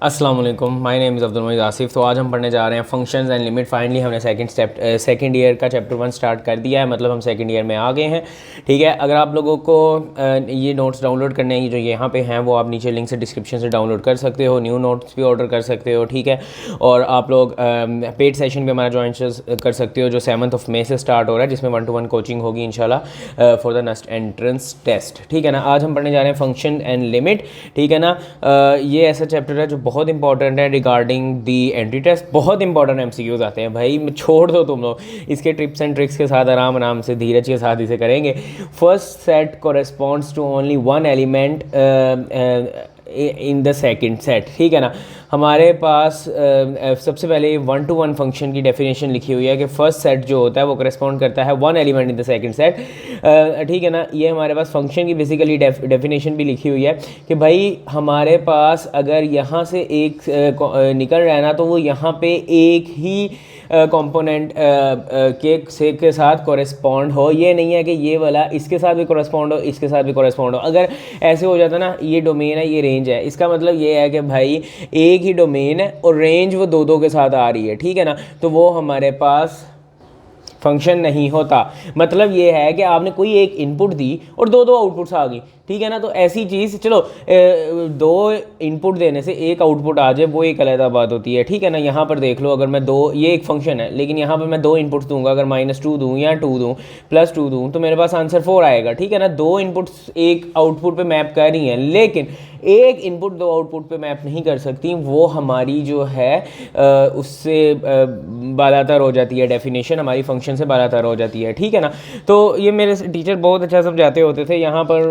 अस्सलाम वालेकुम, my name is Abdul मजीद आसिफ। तो आज हम पढ़ने जा रहे हैं फंक्शंस एंड लिमिट। फाइनली हमने सेकंड ईयर का चैप्टर 1 स्टार्ट कर दिया है, मतलब हम सेकंड ईयर में आ गए हैं। ठीक है, अगर आप लोगों को ये नोट्स डाउनलोड करने हैं जो यहाँ पे हैं वो आप नीचे लिंक से डिस्क्रिप्शन से डाउनलोड कर सकते हो। न्यू नोट्स भी ऑर्डर कर सकते हो, ठीक है। और आप लोग पेड सेशन भी हमारा ज्वाइन कर सकते हो जो 7 मई से स्टार्ट हो रहा है, जिसमें 1-to-1 कोचिंग होगी इंशाल्लाह for the next entrance test. ठीक है ना। आज हम पढ़ने जा रहे हैं फंक्शन एंड लिमिट, ठीक है ना। ये ऐसा चैप्टर है जो बहुत इंपॉर्टेंट है रिगार्डिंग दी एंट्री टेस्ट। बहुत इंपॉर्टेंट एमसीक्यूज आते हैं भाई, छोड़ दो तुम लोग, इसके टिप्स एंड ट्रिक्स के साथ आराम से धीरज के साथ इसे करेंगे। First set corresponds to only one element in the second set, ठीक है ना। हमारे पास सबसे पहले 1-to-1 फंक्शन की डेफिनेशन लिखी हुई है कि फर्स्ट सेट जो होता है वो करेस्पॉन्ड करता है one element in the second set, ठीक है ना। ये हमारे पास फंक्शन की बेसिकली डेफिनेशन भी लिखी हुई है कि भाई हमारे पास अगर यहाँ से एक निकल रहा है ना तो वो यहाँ पे एक ही कंपोनेंट के साथ कॉरेस्पॉन्ड हो। ये नहीं है कि ये वाला इसके साथ भी कॉरेस्पॉन्ड हो, इसके साथ भी कॉरेस्पॉन्ड हो। अगर ऐसे हो जाता ना, ये डोमेन है, ये रेंज है, इसका मतलब ये है कि भाई एक ही डोमेन है और रेंज वो दो के साथ आ रही है, ठीक है ना। तो वो हमारे पास फंक्शन नहीं होता। मतलब ये है कि आपने कोई एक इनपुट दी और दो आउटपुट्स आ गई, ठीक है ना। तो ऐसी चीज़, चलो दो इनपुट देने से एक आउटपुट आ जाए वो एक अलग बात होती है, ठीक है ना। यहाँ पर देख लो, अगर मैं ये एक फंक्शन है लेकिन यहाँ पर मैं दो इनपुट्स दूंगा, अगर -2 दूँ या 2 दूँ +2 दूँ तो मेरे पास आंसर 4 आएगा, ठीक है ना। दो इनपुट्स एक आउटपुट पे मैप कर रही हैं, लेकिन एक इनपुट दो आउटपुट पे मैप नहीं कर सकती। वो हमारी जो है उससे बालातर हो जाती है, डेफिनेशन हमारी फंक्शन से बालातर हो जाती है, ठीक है ना। तो ये मेरे टीचर बहुत अच्छा समझाते होते थे। यहाँ पर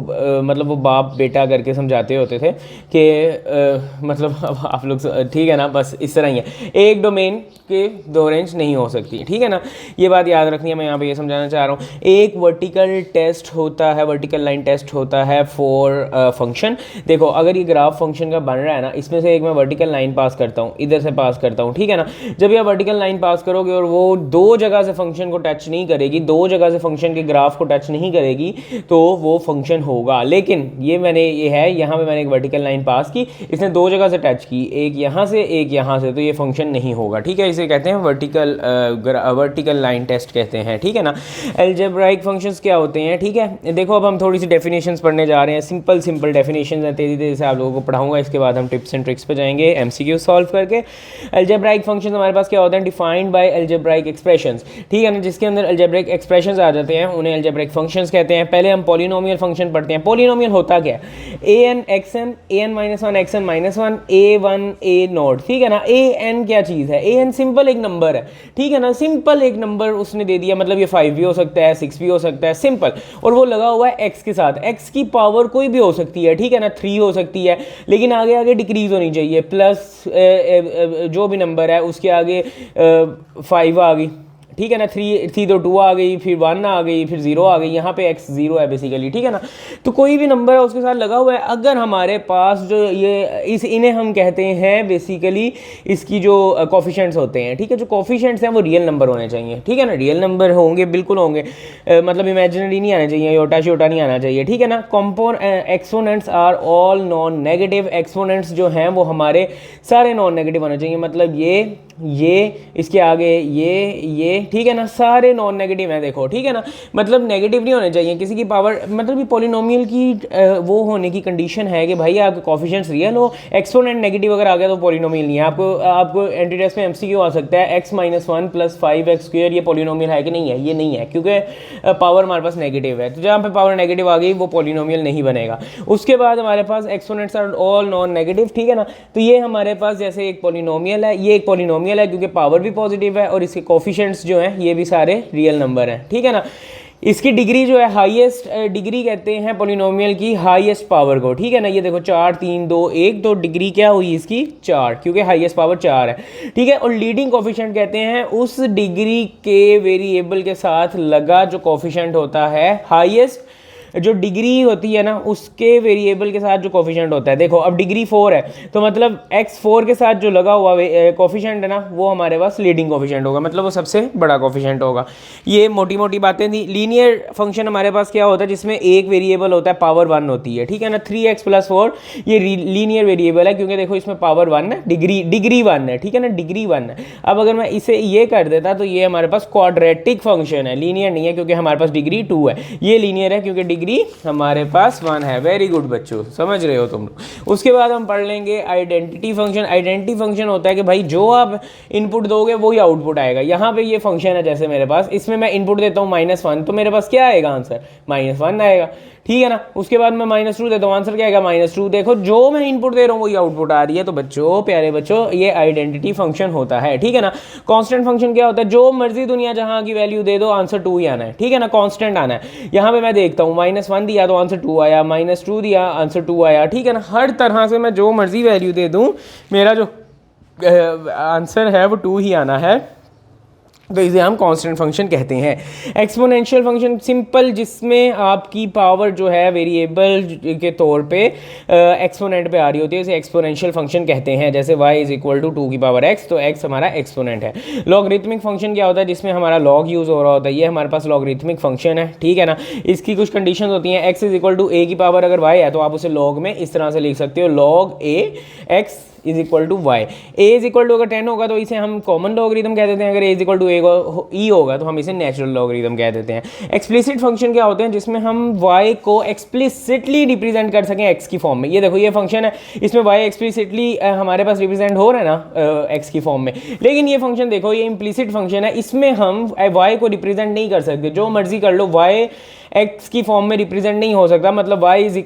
मतलब वो बाप बेटा करके समझाते होते थे कि मतलब अब आप लोग, ठीक है ना, बस इस तरह ही है। एक डोमेन के दो रेंज नहीं हो सकती, ठीक है ना। ये बात याद रखनी है, मैं यहाँ पे ये समझाना चाह रहा हूँ। एक वर्टिकल टेस्ट होता है, वर्टिकल लाइन टेस्ट होता है फॉर फंक्शन। देखो, अगर ये ग्राफ फंक्शन का बन रहा है ना, इसमें से एक मैं वर्टिकल लाइन पास करता हूँ, इधर से पास करता हूँ, ठीक है ना। जब ये वर्टिकल लाइन पास करोगे और वो दो जगह से फंक्शन को टच नहीं करेगी, दो जगह से फंक्शन के ग्राफ को टच नहीं करेगी, तो वो फंक्शन होगा। लेकिन ये है यहाँ पे मैंने एक वर्टिकल लाइन पास की, इसने दो जगह से टच की, एक यहाँ से एक यहाँ से, तो ये फंक्शन नहीं होगा, ठीक है। इसे कहते हैं वर्टिकल लाइन टेस्ट कहते हैं, ठीक है ना। अलजेब्राइक फंक्शंस क्या होते हैं, ठीक है। देखो, अब हम थोड़ी सी डेफिनेशंस पढ़ने जा रहे हैं, सिंपल डेफिनेशंस हैं, तेजी तेजी से आप लोगों को पढ़ाऊंगा। इसके बाद हम टिप्स एंड ट्रिक्स पे जाएंगे एमसीक्यू सॉल्व करके। अलजेब्राइक फंक्शंस हमारे पास क्या होते हैं, डिफाइंड बाय अलजेब्राइक एक्सप्रेशंस, ठीक है ना। जिसके अंदर अलजेब्राइक एक्सप्रेशंस आ जाते हैं उन्हें अलजेब्राइक फंक्शंस कहते हैं। पहले हम पॉलिनोमियल फंक्शन पढ़ते हैं। पॉलिनोमियल होता क्या है, an xn an-1 xn -1 a1 a0, ठीक है ना। an क्या चीज़ है, an सिंपल एक नंबर है, ठीक है ना। सिंपल एक नंबर उसने दे दिया, मतलब ये 5 भी हो सकता है, 6 भी हो सकता है, सिंपल। और वो लगा हुआ है x के साथ, x की पावर कोई भी हो सकती है, ठीक है ना। 3 हो सकती है, लेकिन आगे आगे डिक्रीज होनी चाहिए, प्लस जो भी नंबर है उसके आगे 5 आ गई, ठीक है ना। 3 थी तो 2 आ गई, फिर 1 आ गई, फिर 0 आ गई। यहाँ पे x 0 है बेसिकली, ठीक है ना। तो कोई भी नंबर है उसके साथ लगा हुआ है। अगर हमारे पास जो ये इन्हें हम कहते हैं बेसिकली, इसकी जो कोफिशिएंट्स होते हैं, ठीक है, जो कोफिशिएंट्स हैं वो रियल नंबर होने चाहिए, ठीक है ना। रियल नंबर होंगे, बिल्कुल होंगे, मतलब इमेजिनरी नहीं आना चाहिए, योटा शोटा नहीं आना चाहिए, ठीक है ना। Exponents are all non negative. Exponents जो हैं वो हमारे सारे नॉन नेगेटिव होने चाहिए, मतलब ये इसके आगे ये, ठीक है ना, सारे नॉन नेगेटिव हैं, देखो, ठीक है ना। मतलब नेगेटिव नहीं होने चाहिए किसी की पावर, मतलब ये पॉलिनोमियल की वो होने की कंडीशन है कि भाई आपके कोफिशिएंट्स रियल हो। एक्सपोनेंट नेगेटिव अगर आ गया तो पॉलिनोमियल नहीं है। आपको एंट्री टेस्ट में एमसीक्यू आ सकता है x - 1 + 5x², ये पॉलिनोमियल है कि नहीं है, ये नहीं है, क्योंकि पावर हमारे पास नेगेटिव है। तो जहाँ पे पावर नेगेटिव आ गई वो पॉलिनोमियल नहीं बनेगा। उसके बाद हमारे पास exponents are all non negative, ठीक है ना। तो ये हमारे पास जैसे एक पॉलिनोमियल है, ये एक पॉलिनोमियल है क्योंकि पावर भी पॉजिटिव है और इसके कोफिशिएंट्स जो हैं ये भी सारे रियल नंबर हैं, ठीक है ना। इसकी डिग्री जो है हाईएस्ट डिग्री कहते हैं पॉलिनोमियल की हाईएस्ट पावर को, ठीक है ना। ये देखो 4 3 2 1, तो डिग्री क्या हुई इसकी 4, क्योंकि हाईएस्ट पावर 4 है, ठीक है। और लीडिंग कोफिशिएंट कहते हैं उस डिग्री के वेरिएबल के साथ लगा जो कोफिशिएंट होता है हाईएस्ट जो डिग्री होती है ना उसके वेरिएबल के साथ जो कोफिशिएंट होता है, देखो अब डिग्री 4 है तो मतलब x 4 के साथ जो लगा हुआ कोफिशिएंट है ना वो हमारे पास लीडिंग कोफिशिएंट होगा, मतलब वो सबसे बड़ा कोफिशिएंट होगा। ये मोटी मोटी बातें थी। लीनियर फंक्शन हमारे पास क्या होता है जिसमें एक वेरिएबल होता है, पावर 1 होती है, ठीक है ना। 3x + 4 ये लीनियर वेरिएबल है क्योंकि देखो इसमें पावर 1 है, डिग्री 1 है, ठीक है ना, डिग्री 1 है। अब अगर मैं इसे ये कर देता तो ये हमारे पास क्वाड्रेटिक फंक्शन है, लीनियर नहीं है क्योंकि हमारे पास डिग्री 2 है। ये लीनियर है क्योंकि डिग्री हमारे पास 1 है। वेरी गुड बच्चों, समझ रहे हो तुम लोग। उसके बाद हम पढ़ लेंगे आइडेंटिटी फंक्शन। आइडेंटिटी फंक्शन होता है कि भाई जो आप इनपुट दोगे वही आउटपुट आएगा। यहाँ पे ये फंक्शन है जैसे मेरे पास, इसमें मैं इनपुट देता हूँ -1 तो मेरे पास क्या आएगा आंसर, -1 आएगा, ठीक है ना। उसके बाद मैं -2 देता हूँ, आंसर क्या आएगा, -2। देखो जो मैं इनपुट दे रहा हूँ वही आउटपुट आ रही है। तो बच्चों, प्यारे बच्चों, ये आइडेंटिटी फंक्शन होता है, ठीक है ना। कांस्टेंट फंक्शन क्या होता है, जो मर्जी दुनिया जहां की वैल्यू दे दो आंसर 2 ही आना है, ठीक है ना, कांस्टेंट आना है। यहाँ पे मैं देखता हूँ -1 दिया तो आंसर 2 आया, -2 दिया आंसर 2 आया, ठीक है ना। हर तरह से मैं जो मर्जी वैल्यू दे दूँ मेरा जो आंसर है वो 2 ही आना है। तो इसे हम कांस्टेंट फंक्शन कहते हैं। एक्सपोनेंशियल फंक्शन सिंपल, जिसमें आपकी पावर जो है वेरिएबल के तौर पे एक्सपोनेंट पे आ रही होती है, इसे एक्सपोनेंशियल फंक्शन कहते हैं। जैसे y = 2 की पावर x, तो x हमारा एक्सपोनेंट है। लॉगरिथमिक फंक्शन क्या होता है, जिसमें हमारा लॉग यूज़ हो रहा होता है, ये हमारे पास लॉगरिथमिक फंक्शन है, ठीक है ना। इसकी कुछ कंडीशन होती हैं। x = a की पावर अगर y है तो आप उसे लॉग में इस तरह से लिख सकते हो, log a x = y। a अगर 10 होगा तो इसे हम कॉमन लॉगरिथम कह देते हैं, अगर a = e होगा तो हम इसे नेचुरल लॉगरिथम कह देते हैं। एक्सप्लिसिट फंक्शन क्या होते हैं, जिसमें हम y को एक्सप्लिसिटली रिप्रेजेंट कर सकें x की फॉर्म में। ये देखो ये फंक्शन है, इसमें y एक्सप्लिसिटली हमारे पास रिप्रेजेंट हो रहा है ना x की फॉर्म में। लेकिन ये फंक्शन देखो, ये इम्प्लिसिट फंक्शन है, इसमें हम y को रिप्रेजेंट नहीं कर सकते। जो मर्जी कर लो, y x की फॉर्म में रिप्रेजेंट नहीं हो सकता, मतलब y =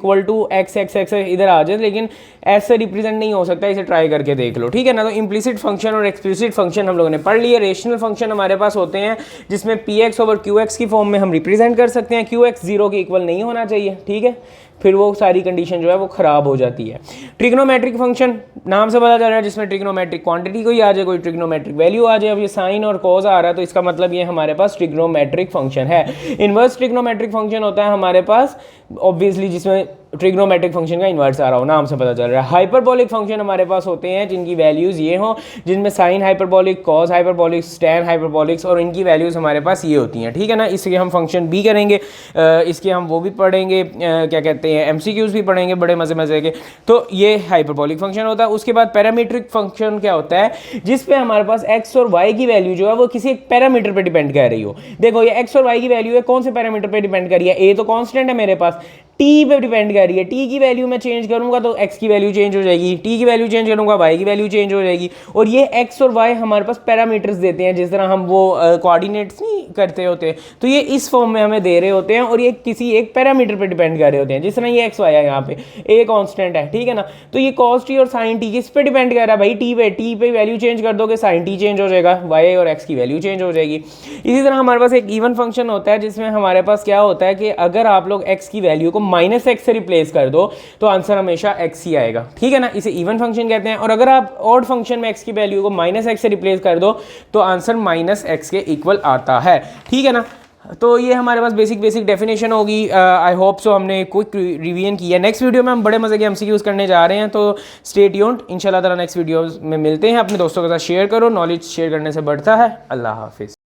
x इधर आ जाए, लेकिन ऐसे रिप्रेजेंट नहीं हो सकता। इसे ट्राई करके देख लो, ठीक है ना। तो इम्प्लिसिट फंक्शन और एक्सप्लिसिट फंक्शन हम लोगों ने पढ़ लिए। रेशनल फंक्शन हमारे पास होते हैं जिसमें px/qx की फॉर्म में हम रिप्रेजेंट कर सकते हैं। qx 0 के इक्वल नहीं होना चाहिए, ठीक है, फिर वो सारी कंडीशन जो है वो खराब हो जाती है। ट्रिग्नोमेट्रिक फंक्शन नाम से पता चल रहा है, जिसमें ट्रिग्नोमेट्रिक क्वांटिटी कोई आ जाए, कोई ट्रिग्नोमेट्रिक वैल्यू आ जाए। अब ये साइन और कॉज आ रहा है तो इसका मतलब ये हमारे पास ट्रिग्नोमेट्रिक फंक्शन है। इनवर्स ट्रिग्नोमेट्रिक फंक्शन होता है हमारे पास ऑब्वियसली जिसमें ट्रिग्नोमेट्रिक फंक्शन का इन्वर्स आ रहा हो, नाम से पता चल रहा है। हाइपरबोलिक फंक्शन हमारे पास होते हैं जिनकी वैल्यूज़ ये हों, जिनमें sine hyperbolic, cos hyperbolic, tan hyperbolics, और इनकी वैल्यूज़ हमारे पास ये होती हैं, ठीक है ना। इसके हम फंक्शन भी करेंगे, इसके हम वो भी पढ़ेंगे, क्या कहते हैं, MCQs भी पढ़ेंगे बड़े मज़े के। तो ये हाइपरबोलिक फंक्शन होता है। उसके बाद पैरामीट्रिक फंक्शन क्या होता है, जिस पे हमारे पास x और y की वैल्यू जो है वो किसी एक पैरामीटर पे डिपेंड कर रही हो। देखो ये x और y की वैल्यू है, कौन से पैरामीटर पे डिपेंड कर रही है, a तो कांस्टेंट है मेरे पास, t पे डिपेंड कर रही है। t की वैल्यू मैं चेंज करूंगा तो x की वैल्यू चेंज हो जाएगी, t की वैल्यू चेंज करूंगा y की वैल्यू चेंज हो जाएगी। और ये x और y हमारे पास पैरामीटर्स देते हैं, जिस तरह हम वो कोऑर्डिनेट्स नहीं करते होते, तो ये इस फॉर्म में हमें दे रहे होते हैं और ये किसी एक पैरामीटर पे डिपेंड कर रहे होते हैं। जिस तरह ये x y है, यहाँ पे a कांस्टेंट है, ठीक है ना। तो ये cos t और sin t किस पे डिपेंड कर रहा है भाई, t पे वैल्यू चेंज कर दोगे sin t चेंज हो जाएगा, y और x की वैल्यू चेंज हो जाएगी। इसी तरह हमारे पास एक इवन फंक्शन होता है, जिसमें हमारे पास क्या होता है कि अगर आप लोग x की वैल्यू को -x से रिप्लेस कर दो तो आंसर हमेशा x ही आएगा, ठीक है ना। इसे इवन फंक्शन कहते हैं। और अगर आप ऑड फंक्शन में x की वैल्यू को -x से रिप्लेस कर दो तो आंसर -x के इक्वल आता है, ठीक है ना। तो ये हमारे पास बेसिक डेफिनेशन होगी। आई होप सो हमने क्विक रिवीजन किया। नेक्स्ट वीडियो में हम बड़े मजे के MCQs करने जा रहे हैं, तो स्टे ट्यून्ड। इंशाल्लाह ताला नेक्स्ट वीडियो में मिलते हैं। अपने दोस्तों के साथ शेयर करो, नॉलेज शेयर करने से बढ़ता है। अल्लाह हाफिज़।